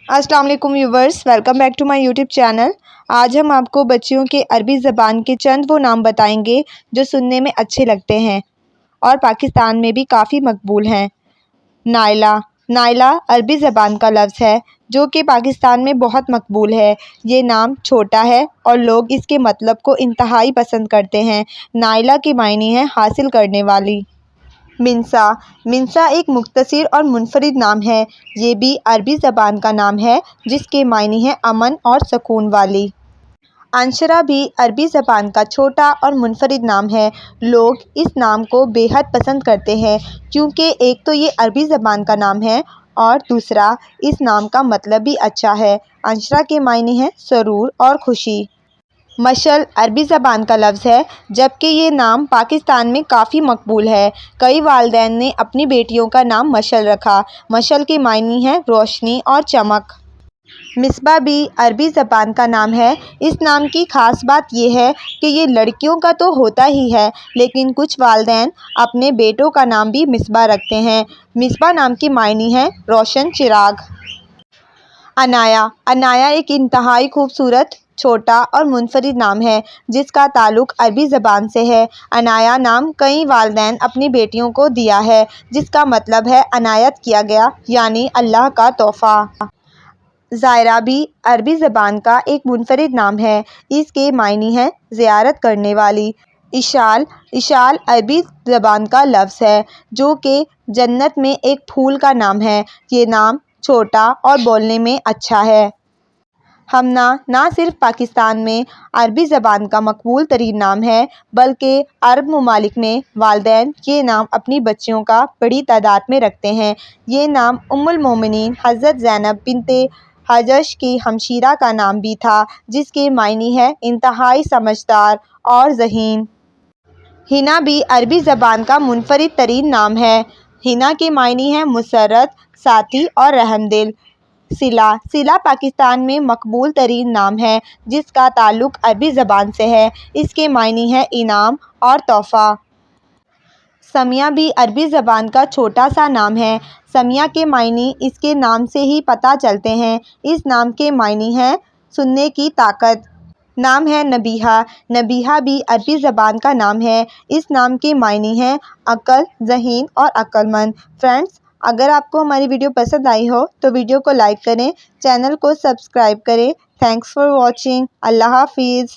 अस्सलाम वालेकुम viewers, welcome back to my YouTube channel. आज हम आपको बच्चियों के अरबी ज़बान के चंद वो नाम बताएंगे जो सुनने में अच्छे लगते हैं और पाकिस्तान में भी काफ़ी मकबूल हैं। नायला। नायला अरबी ज़बान का लफ्ज़ है जो कि पाकिस्तान में बहुत मकबूल है। ये नाम छोटा है और लोग इसके मतलब को इंतहाई पसंद करते हैं। नायला के मायने हैं हासिल करने वाली। मिनसा। मिनसा एक मुख्तसर और मुनफरिद नाम है। ये भी अरबी ज़बान का नाम है जिसके मायने हैं अमन और सुकून वाली। अंशरा भी अरबी ज़बान का छोटा और मुनफरिद नाम है। लोग इस नाम को बेहद पसंद करते हैं क्योंकि एक तो ये अरबी ज़बान का नाम है और दूसरा इस नाम का मतलब भी अच्छा है। अंशरा के मायने हैं सरूर और खुशी। मशल अरबी ज़बान का लफ्ज़ है जबकि ये नाम पाकिस्तान में काफ़ी मकबूल है। कई वालिदैन ने अपनी बेटियों का नाम मशल रखा। मशल के मायने हैं रोशनी और चमक। मिसबा भी अरबी ज़बान का नाम है। इस नाम की ख़ास बात यह है कि ये लड़कियों का तो होता ही है, लेकिन कुछ वालिदैन अपने बेटों का नाम भी मिसबा रखते हैं। मिसबा नाम की मायने हैं रोशन चिराग। अनाया। अनाया एक इंतहाई खूबसूरत, छोटा और मुनफरिद नाम है जिसका ताल्लुक़ अरबी ज़बान से है। अनाया नाम कई वालिदैन अपनी बेटियों को दिया है जिसका मतलब है अनायत किया गया, यानी अल्लाह का तोहफ़ा। ज़ायरा भी अरबी ज़बान का एक मुनफरिद नाम है। इसके मायने हैं ज़ियारत करने वाली। इशाल। इशाल अरबी ज़बान का लफ्ज़ है जो कि जन्नत में एक फूल का नाम है। ये नाम छोटा और बोलने में अच्छा है। हमना ना सिर्फ पाकिस्तान में अरबी ज़बान का मकबूल तरीन नाम है बल्कि अरब ममालिक में वालिदैन ये नाम अपनी बच्चियों का बड़ी तादाद में रखते हैं। ये नाम उम्मुल मोमिनीन हज़रत ज़ैनब बिनते हजश की हमशीरा का नाम भी था जिसके मायने है इंतहाई समझदार और ज़हीन। हिना भी अरबी ज़बान का मुनफरिद तरीन नाम है। हिना के मायने हैं मुसर्रत, साथी और रहमदिल। सिला। सिला पाकिस्तान में मकबूल तरीन नाम है जिसका ताल्लुक़ अरबी ज़बान से है। इसके मायने हैं इनाम और तोहफ़ा। समिया भी अरबी ज़बान का छोटा सा नाम है। समिया के मायने इसके नाम से ही पता चलते हैं। इस नाम के मायने हैं सुनने की ताकत। नाम है नबीहा। नबीहा भी अरबी ज़बान का नाम है। इस नाम के मायने हैं अक्ल, ज़हीन और अक्लमंद। फ्रेंड्स, अगर आपको हमारी वीडियो पसंद आई हो तो वीडियो को लाइक करें, चैनल को सब्सक्राइब करें। Thanks for watching. अल्लाह हाफिज़।